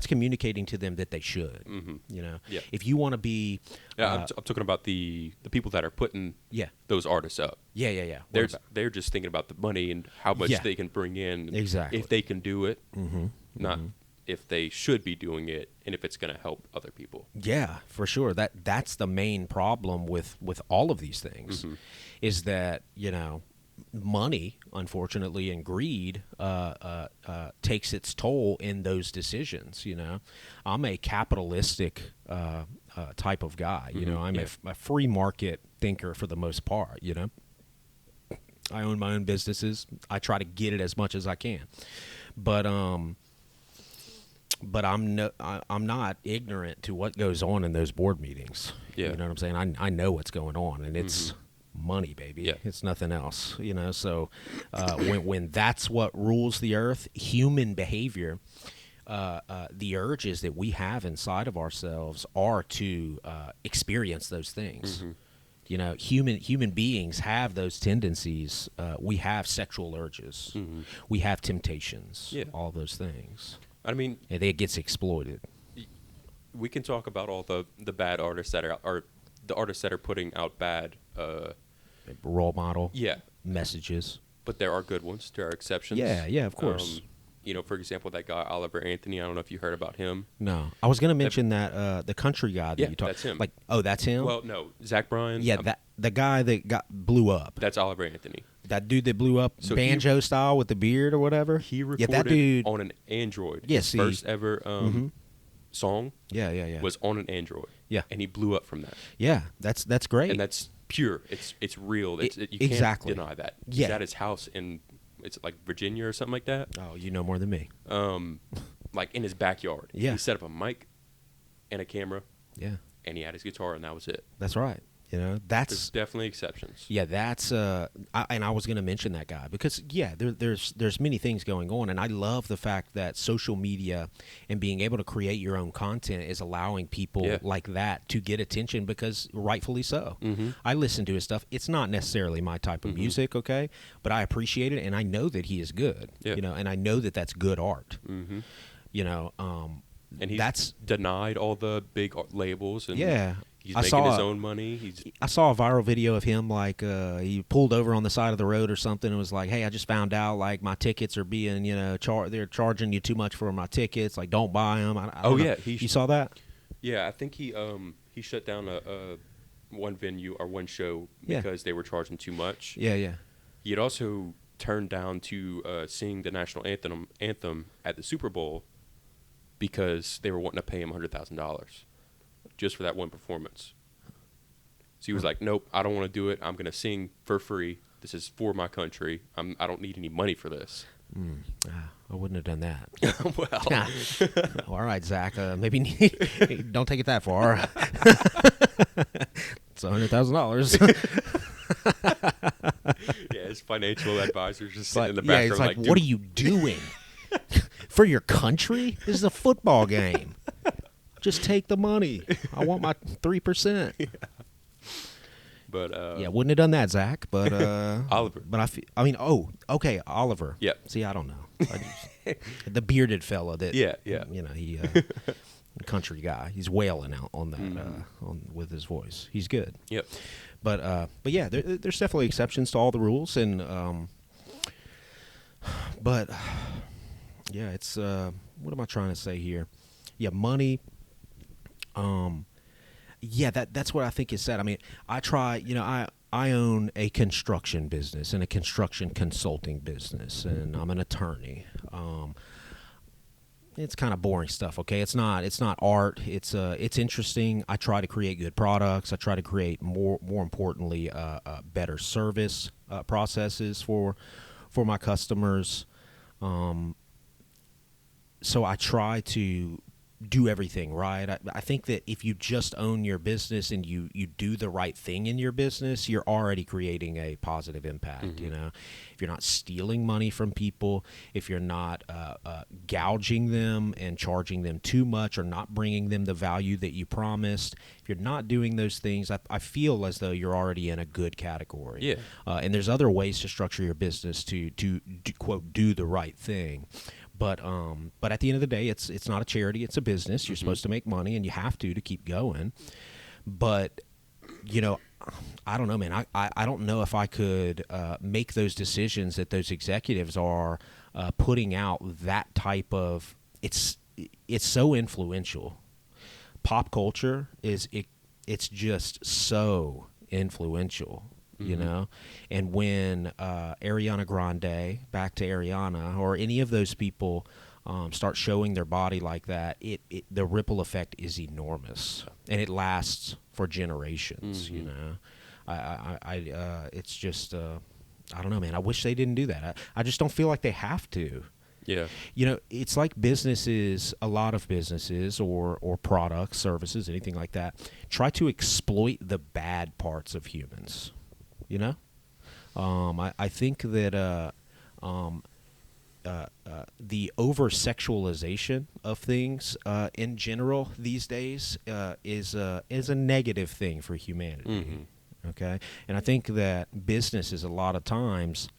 communicating to them that they should. Mm-hmm. You know, Yeah. if you want to be, Yeah, I'm talking about the people that are putting yeah, those artists up. yeah, yeah, yeah. They're just thinking about the money and how much Yeah. they can bring in. Exactly. If they can do it, Mm-hmm. not if they should be doing it, and if it's going to help other people. Yeah, for sure. That's the main problem with all of these things, is that, you know, money, unfortunately, and greed takes its toll in those decisions. You know, I'm a capitalistic type of guy. You know, I'm a free market thinker for the most part. You know, I own my own businesses. I try to get it as much as I can, but I'm not ignorant to what goes on in those board meetings. Yeah. You know what I'm saying? I know what's going on, and it's money, baby. Yeah. It's nothing else. You know, so when that's what rules the earth, human behavior, the urges that we have inside of ourselves are to experience those things. You know, human beings have those tendencies. We have sexual urges. We have temptations. Yeah. All those things. I mean, And it gets exploited. we can talk about all the bad artists that are the artists that are putting out bad. Role model Yeah, messages. but there are good ones. There are exceptions. Yeah, yeah, of course. You know, for example, that guy Oliver Anthony. I don't know if you heard about him. No, I was going to mention that the country guy that Yeah, you talked. that's him. Like, oh, that's him. Well, no, Zach Bryan. yeah, that the guy that blew up. That's Oliver Anthony. That dude that blew up So banjo style with the beard or whatever. He yeah, recorded that dude. on an Android. Yeah, His see. first ever song Yeah, yeah, yeah. was on an Android. Yeah. And he blew up from that. Yeah, that's great. And that's pure. It's real. You can't exactly. deny that. Yeah. He's at his house in, it's like Virginia or something like that. Oh, you know more than me. Like in his backyard. Yeah. He set up a mic and a camera, Yeah, and he had his guitar, and that was it. that's right. You know, There's that's definitely exceptions. yeah, that's and I was going to mention that guy because yeah, there's many things going on, and I love the fact that social media and being able to create your own content is allowing people Yeah. like that to get attention because rightfully so. I listen to his stuff. It's not necessarily my type of music, okay, but I appreciate it, and I know that he is good. Yeah. You know, and I know that that's good art. You know, And he's that's denied all the big labels, and yeah. he's I making saw his a- own money. I saw a viral video of him like he pulled over on the side of the road or something and was like, "Hey, I just found out like my tickets are being, you know, they're charging you too much for my tickets. Like, don't buy them." I Oh, don't know. yeah, you saw that? Yeah, I think he shut down a one venue or one show Yeah. because they were charging too much. Yeah, yeah. He had also turned down to sing the national anthem at the Super Bowl because they were wanting to pay him $100,000 just for that one performance. So he was like, "Nope, I don't want to do it. I'm going to sing for free. This is for my country. I don't need any money for this." I wouldn't have done that. Well, All right, Zach. Maybe don't take it that far. It's $100,000. yeah, his financial advisor's just sitting in the yeah, background it's like, "Dude, what are you doing for your country? This is a football game. Just take the money. I want my 3%. But Yeah, wouldn't have done that, Zach. But Oliver. But I mean, oh, okay, Oliver. Yeah. See, I don't know. The bearded fella that. Yeah, yeah. You know, he country guy. He's wailing out on that on with his voice. He's good. Yep. But yeah, there's definitely exceptions to all the rules, and but yeah, it's what am I trying to say here? Yeah, money. Yeah, that's what I think is said. I mean, I try. You know, I own a construction business and a construction consulting business, and I'm an attorney. It's kind of boring stuff, okay? It's not art. It's interesting. I try to create good products. I try to create more importantly better service processes for my customers. So I try to do everything right. I think that if you just own your business and you do the right thing in your business, you're already creating a positive impact. You know, if you're not stealing money from people, if you're not gouging them and charging them too much, or not bringing them the value that you promised, if you're not doing those things, I feel as though you're already in a good category. Yeah. And there's other ways to structure your business to quote, do the right thing. But at the end of the day, it's not a charity; it's a business. You're supposed to make money, and you have to keep going. But you know, I don't know, man. I don't know if I could make those decisions that those executives are putting out. That type of it's so influential. Pop culture it's just so influential. You know, and when Ariana Grande, back to Ariana, or any of those people start showing their body like that, the ripple effect is enormous, and it lasts for generations. You know, it's just I don't know, man. I wish they didn't do that. I just don't feel like they have to. Yeah. You know, it's like businesses, a lot of businesses or products, services, anything like that, try to exploit the bad parts of humans. You know, I think that the over sexualization of things in general these days is a negative thing for humanity. Okay, and I think that businesses a lot of times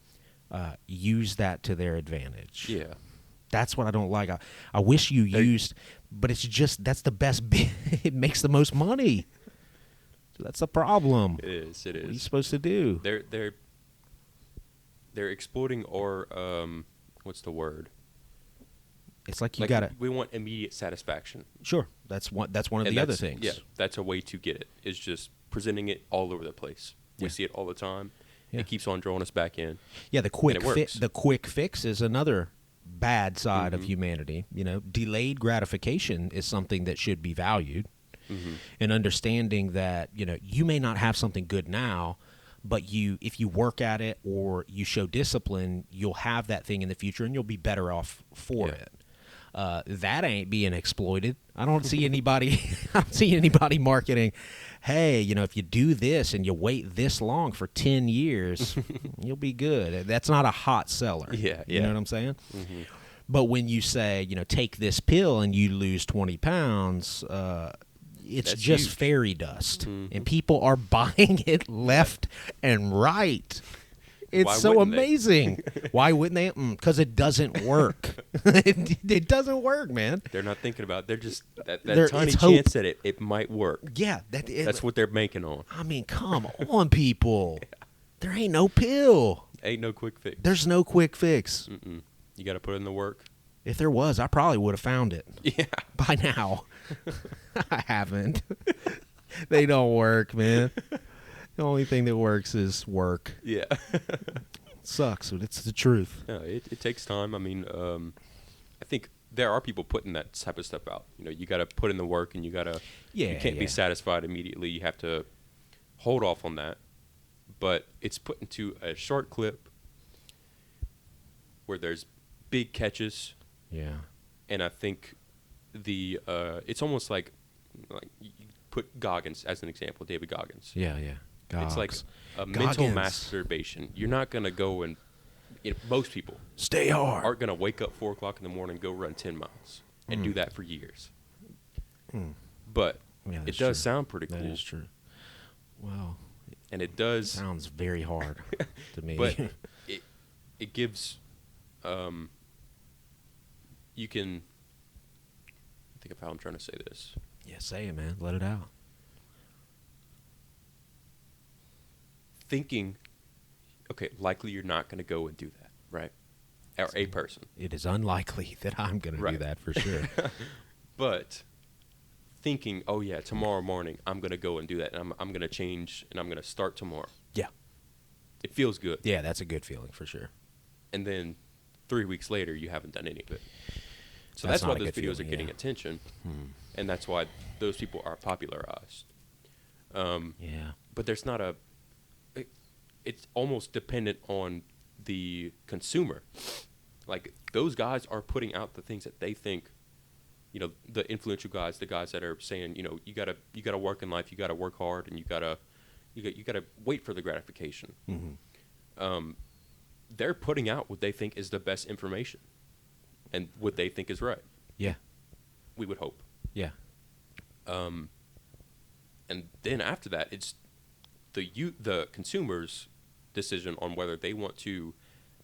use that to their advantage. Yeah. That's what I don't like. I wish you used, but it's just that's the best. It makes the most money. That's the problem. It is. What are you supposed to do? They're exploiting our what's the word? It's like you gotta. We want immediate satisfaction. Sure, that's one of the other things. Yeah, that's a way to get it. Is just presenting it all over the place. We see it all the time. Yeah. It keeps on drawing us back in. Yeah, the quick fix is another bad side of humanity. You know, delayed gratification is something that should be valued. And understanding that, you know, you may not have something good now, but if you work at it or you show discipline, you'll have that thing in the future and you'll be better off for it. That ain't being exploited. I don't see anybody marketing, hey, you know, if you do this and you wait this long for 10 years, you'll be good. That's not a hot seller. Yeah. You know what I'm saying? But when you say, you know, take this pill and you lose 20 pounds, it's That's just huge. Fairy dust, and people are buying it left and right. It's Why so wouldn't they? amazing. Why wouldn't they? Because it doesn't work. It doesn't work, man. They're not thinking about. They're just that It's tiny hope. chance that it might work. Yeah, That's what they're banking on. I mean, come on, people. There ain't no pill. Ain't no quick fix. There's no quick fix. You got to put in the work. If there was, I probably would have found it Yeah. by now. I haven't. They don't work, man. The only thing that works is work. Yeah. Sucks, but it's the truth. No, it takes time. I mean, I think there are people putting that type of stuff out. You know, you got to put in the work, and you can't be satisfied immediately. You have to hold off on that. But it's put into a short clip where there's big catches. Yeah. And I think it's almost like you put Goggins as an example, David Goggins. Yeah. It's like a Goggins. mental masturbation. You're not going to go and most people Stay hard. aren't going to wake up 4 o'clock in the morning and go run 10 miles and do that for years. But Yeah, it that's does true. sound pretty cool. That is true. Wow. And it does. Sounds very hard to me. But it gives you can think of how I'm trying to say this. Yeah, say it, man. Let it out. Thinking, okay, likely you're not going to go and do that, right? Or a person. It is unlikely that I'm going to do Right. that for sure. But thinking, oh yeah, tomorrow morning I'm going to go and do that, and I'm going to change, and I'm going to start tomorrow. Yeah. It feels good. Yeah, that's a good feeling for sure. And then 3 weeks later, you haven't done any of it. So That's that's why not a those good videos feeling, are getting yeah. attention, and that's why those people are popularized. Yeah. But there's not it's almost dependent on the consumer. Like, those guys are putting out the things that they think the influential guys, the guys that are saying, you gotta work in life, you gotta work hard, and you gotta wait for the gratification. They're putting out what they think is the best information, and what they think is right. Yeah. We would hope. Yeah. And then after that, it's the consumer's decision on whether they want to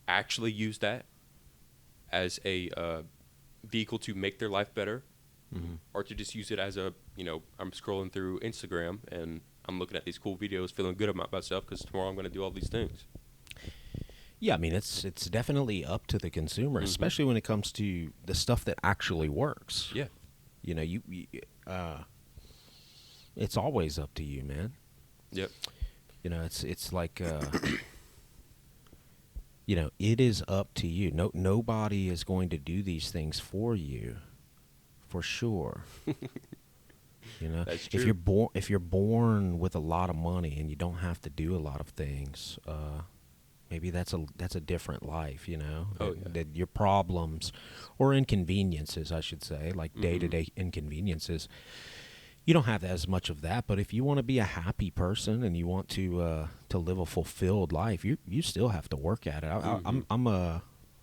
actually use that as a vehicle to make their life better, or to just use it as I'm scrolling through Instagram and I'm looking at these cool videos, feeling good about myself because tomorrow I'm going to do all these things. Yeah, I mean, it's definitely up to the consumer, especially when it comes to the stuff that actually works. Yeah. It's always up to you, man. Yep. It's like, it is up to you. Nobody is going to do these things for you, for sure. That's true. If you're born with a lot of money and you don't have to do a lot of things, maybe that's a different life. That your problems or inconveniences, I should say, like day-to-day inconveniences, you don't have as much of that. But if you want to be a happy person and you want to live a fulfilled life, you still have to work at it.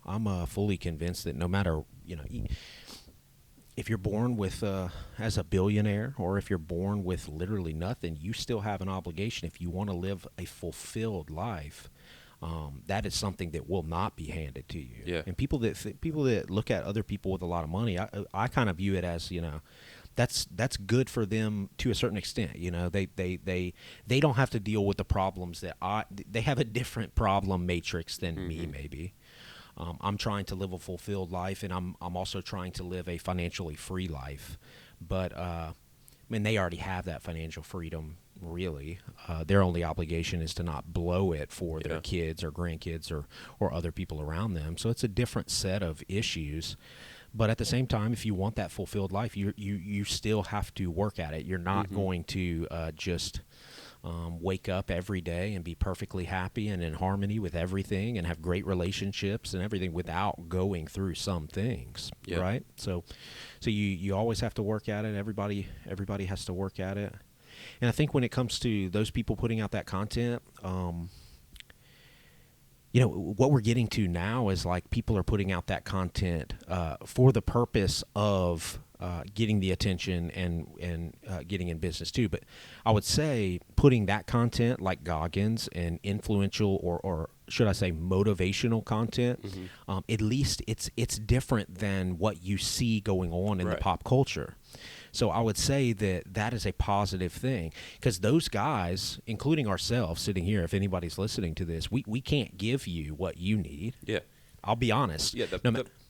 I'm fully convinced that no matter if you're born with as a billionaire, or if you're born with literally nothing, you still have an obligation. If you want to live a fulfilled life, that is something that will not be handed to you. Yeah. And people that look at other people with a lot of money, I kind of view it as that's good for them to a certain extent. They don't have to deal with the problems that they have a different problem matrix than me, maybe. I'm trying to live a fulfilled life, and I'm also trying to live a financially free life. But they already have that financial freedom. Really, their only obligation is to not blow it for their kids or grandkids or other people around them. So it's a different set of issues. But at the same time, if you want that fulfilled life, you still have to work at it. You're not going to just wake up every day and be perfectly happy and in harmony with everything and have great relationships and everything without going through some things, right? So you always have to work at it. Everybody has to work at it. And I think when it comes to those people putting out that content, what we're getting to now is like people are putting out that content for the purpose of getting the attention and getting in business too. But I would say putting that content like Goggins and influential or should I say motivational content, at least it's different than what you see going on in the pop culture. So I would say that is a positive thing, because those guys, including ourselves sitting here, if anybody's listening to this, we can't give you what you need. Yeah. I'll be honest. Yeah,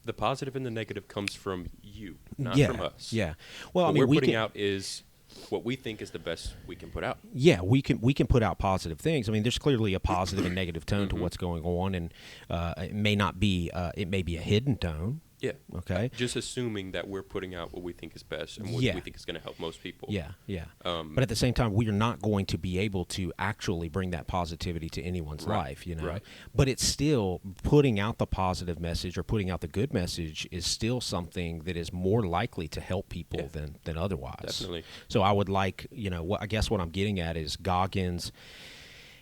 the positive and the negative comes from you, not from us. Yeah. Well, what we're putting out is what we think is the best we can put out. Yeah, we can put out positive things. I mean, there's clearly a positive and negative tone to what's going on, and it may not be it may be a hidden tone. Yeah. Okay. Just assuming that we're putting out what we think is best and what we think is going to help most people. Yeah, yeah. But at the same time, we are not going to be able to actually bring that positivity to anyone's life, Right. But it's still putting out the positive message or putting out the good message is still something that is more likely to help people than otherwise. Definitely. So I would like, I guess what I'm getting at is Goggins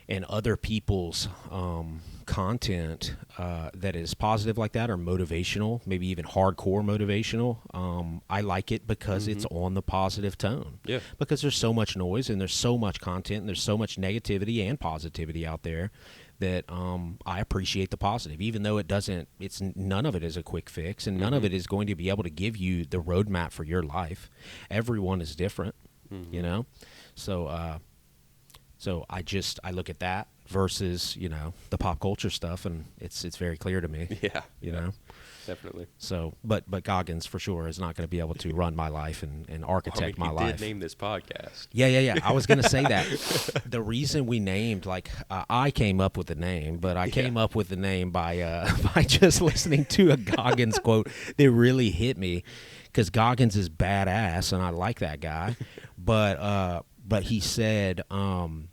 and other people's content that is positive like that, or motivational, maybe even hardcore motivational. I like it because it's on the positive tone. Yeah. Because there's so much noise and there's so much content and there's so much negativity and positivity out there that I appreciate the positive, even though none of it is a quick fix, and none of it is going to be able to give you the roadmap for your life. Everyone is different, So I look at that versus, the pop culture stuff, and it's very clear to me. Yeah. Definitely. So, but Goggins for sure is not going to be able to run my life and architect my life. You did name this podcast. Yeah. I was going to say that. The reason we named, I came up with the name, but I came up with the name by just listening to a Goggins quote that really hit me, because Goggins is badass and I like that guy, but he said, life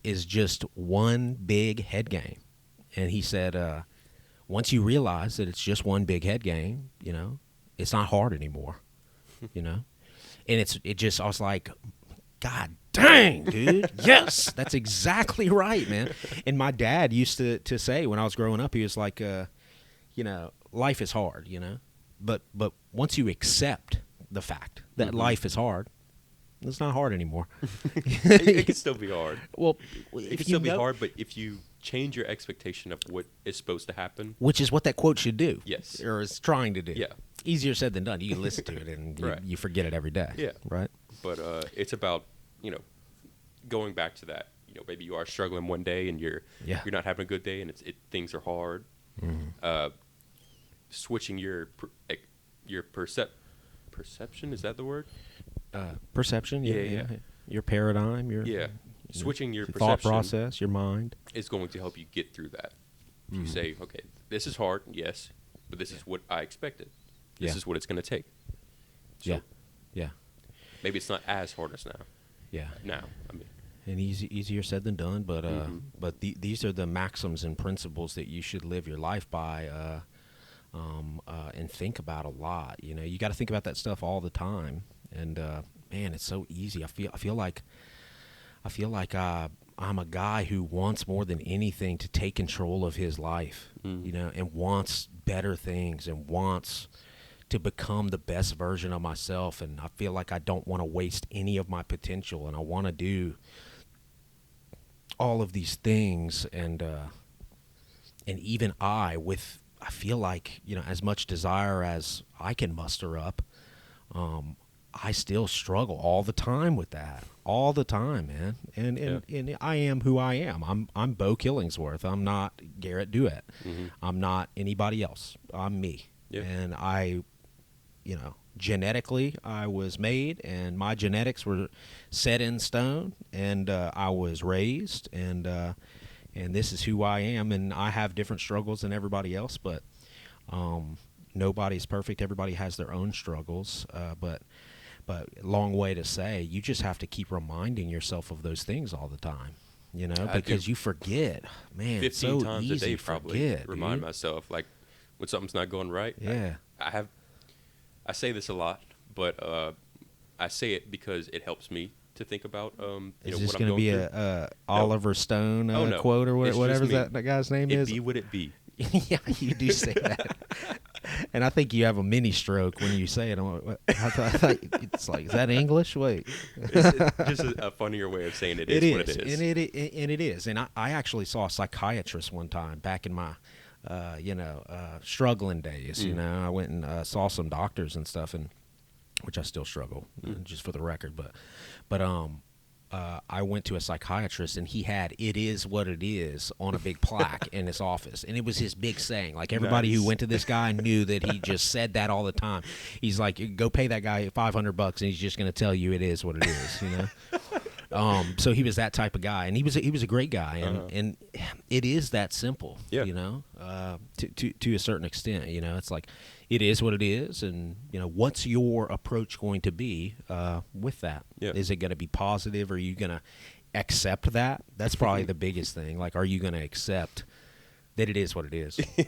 is just one big head game. And he said, once you realize that it's just one big head game, it's not hard anymore, you know? And I was like, God dang, dude. Yes, that's exactly right, man. And my dad used to say when I was growing up, he was like, you know, life is hard, you know? But once you accept the fact that life is hard, it's not hard anymore. It can still be hard. Well, it can still be hard, but if you change your expectation of what is supposed to happen, which is what that quote should do. Yes. Or is trying to do. Yeah. Easier said than done. You can listen to it and Right. you forget it every day. Yeah. Right? But it's about, you know, going back to that. You know, maybe you are struggling one day and you're not having a good day and things are hard. Switching your perception, is that the word? Perception. Yeah. Your paradigm. Switching your thought perception process, your mind. is going to help you get through that. If you say, okay, this is hard, yes, but this is what I expected. This is what it's going to take. So Yeah. maybe it's not as hard as now. Yeah. Now, I mean. And easier said than done, but these are the maxims and principles that you should live your life by, and think about a lot. You know, you got to think about that stuff all the time. And man, it's so easy. I feel like I'm a guy who wants more than anything to take control of his life. You know, and wants better things and wants to become the best version of myself. And I feel like I don't want to waste any of my potential, and I want to do all of these things. And even I feel like, you know, as much desire as I can muster up, I still struggle all the time with that, all the time, man. And I am who I am. I'm Beau Killingsworth. I'm not Garrett Duet. I'm not anybody else. I'm me. Yeah. And I, you know, genetically I was made, and my genetics were set in stone, and I was raised, and this is who I am, and I have different struggles than everybody else, but nobody's perfect. Everybody has their own struggles, but long way to say, you just have to keep reminding yourself of those things all the time, you know, because you forget, man. 15 it's so times easy a day to probably forget, remind dude. myself, like, when something's not going right. Yeah. I say this a lot, but I say it because it helps me to think about Is know, this what going I'm to be going through. a Oliver Stone no. quote or It's whatever just that guy's name It is? be what it be. Yeah, you do say that. And I think you have a mini stroke when you say it. I thought it's like, is that English? Wait. It's just a funnier way of saying it is what it is. And it is. And I actually saw a psychiatrist one time back in my, struggling days. You know, I went and saw some doctors and stuff, and which I still struggle, just for the record. But I went to a psychiatrist, and he had "It is what it is" on a big plaque in his office, and it was his big saying. Like, everybody who went to this guy knew that he just said that all the time. He's like, go pay that guy $500, and he's just going to tell you it is what it is, you know. So he was that type of guy, and he was a great guy, and it is that simple, you know, to a certain extent. You know, it's like, it is what it is, and, you know, what's your approach going to be with that? Yeah. Is it going to be positive? Are you going to accept that? That's probably the biggest thing. Like, are you going to accept that it is what it is? Yeah.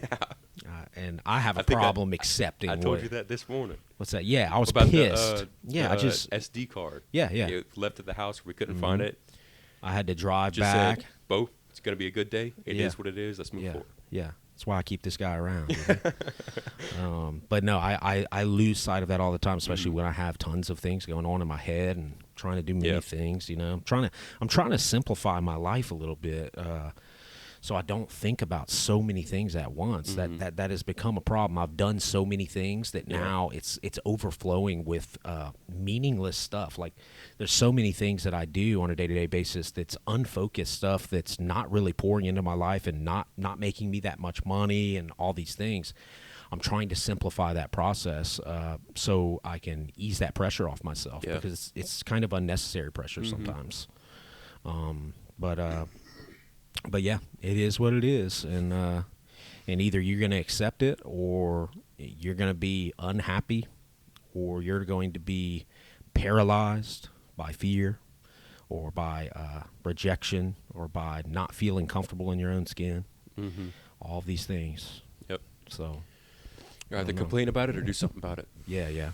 And I have a problem accepting. I told you that this morning. What's that? Yeah, I was About pissed. I just SD card. Yeah. It left at the house. We couldn't find it. I had to drive Just back. said, Beau, it's gonna be a good day. It is what it is. Let's move forward. Yeah. That's why I keep this guy around. You know? But no, I lose sight of that all the time, especially when I have tons of things going on in my head and trying to do many things. You know, I'm trying to simplify my life a little bit, so I don't think about so many things at once. That has become a problem. I've done so many things that now it's overflowing with meaningless stuff. Like, there's so many things that I do on a day-to-day basis that's unfocused stuff that's not really pouring into my life and not making me that much money and all these things. I'm trying to simplify that process so I can ease that pressure off myself, because it's kind of unnecessary pressure sometimes. But yeah, it is what it is, and either you're going to accept it, or you're going to be unhappy, or you're going to be paralyzed by fear, or by rejection, or by not feeling comfortable in your own skin. All of these things. Yep. So. Either complain about it or do something about it. Yeah, yeah.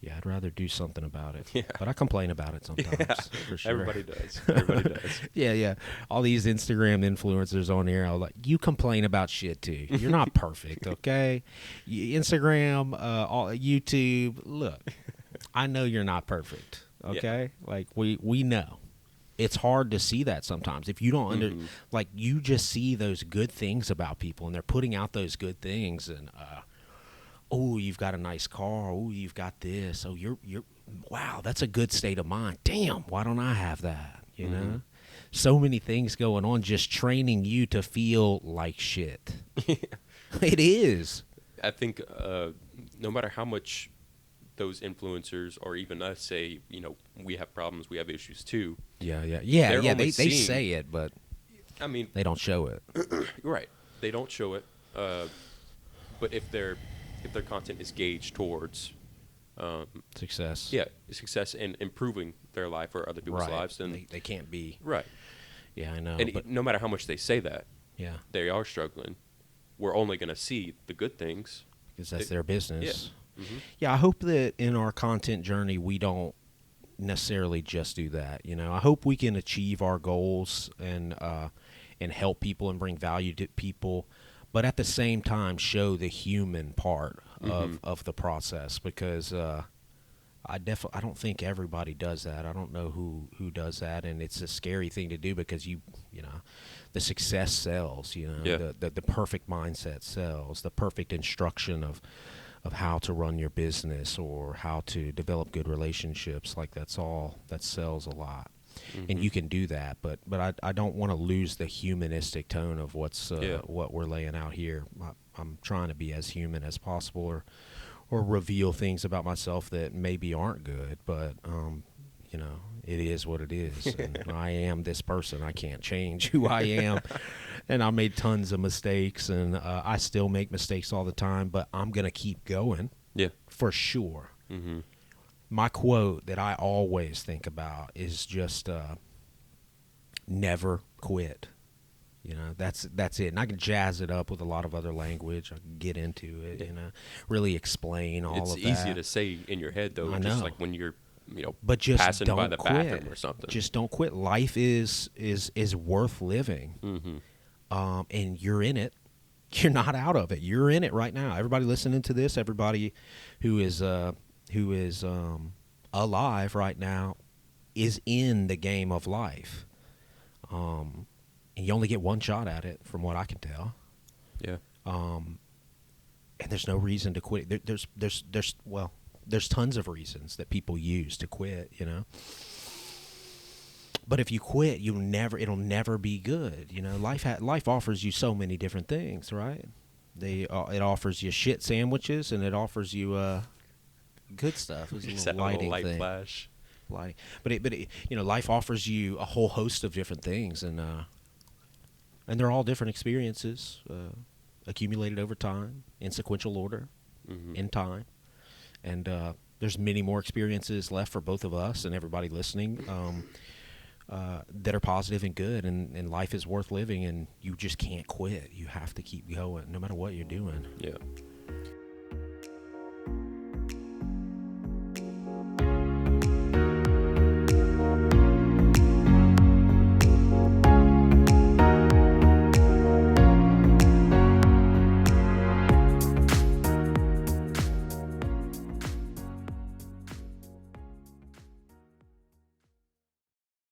Yeah, I'd rather do something about it. Yeah. But I complain about it sometimes, Yeah. for sure. Everybody does. Everybody does. Yeah, yeah. All these Instagram influencers on here, I'm like, you complain about shit too. You're not perfect, okay? Instagram, YouTube, look, I know you're not perfect, okay? Yeah. Like, we know. It's hard to see that sometimes. If you don't like, you just see those good things about people, and they're putting out those good things, and oh, you've got a nice car. Oh, you've got this. Oh, you're wow, that's a good state of mind. Damn, why don't I have that? You know? So many things going on, just training you to feel like shit. It is. I think no matter how much those influencers or even us say, you know, we have problems, we have issues too. Yeah. They seeing, say it, but I mean, they don't show it. Right. They don't show it. But if their content is gauged towards Success. Yeah, success and improving their life or other people's lives, then they can't be. Right. Yeah, I know. And but no matter how much they say that, yeah, they are struggling. We're only going to see the good things because that's their business. Yeah. Yeah, I hope that in our content journey we don't necessarily just do that. You know, I hope we can achieve our goals and help people and bring value to people, but at the same time show the human part of the process, because I don't think everybody does that. I don't know who does that, and it's a scary thing to do because you know the success sells. You know, the perfect mindset sells. The perfect instruction of how to run your business or how to develop good relationships, like that sells a lot. And you can do that, but I don't want to lose the humanistic tone of what we're laying out here. I'm trying to be as human as possible, or reveal things about myself that maybe aren't good, but you know, it is what it is. And I am this person. I can't change who I am. And I made tons of mistakes, and I still make mistakes all the time, but I'm going to keep going. Yeah. For sure. Mm-hmm. My quote that I always think about is just never quit. You know, that's it. And I can jazz it up with a lot of other language. I can get into it and really explain all of that. It's easy to say in your head, though. I know. Just like when you're, you know, but just passing don't by the quit. bathroom or something. Just don't quit. Life is worth living. Mm-hmm. And you're in it. You're not out of it. You're in it right now. Everybody listening to this, everybody who is alive right now is in the game of life. And you only get one shot at it, from what I can tell. Yeah. And there's no reason to quit. There's tons of reasons that people use to quit, you know. But if you quit, it'll never be good. You know, life offers you so many different things, right? It offers you shit sandwiches, and it offers you good stuff. It's a little lighting light thing. Flash. Lighting. But you know, life offers you a whole host of different things, and they're all different experiences accumulated over time in sequential order, in time. And there's many more experiences left for both of us and everybody listening that are positive and good, and life is worth living, and you just can't quit. You have to keep going no matter what you're doing. Yeah.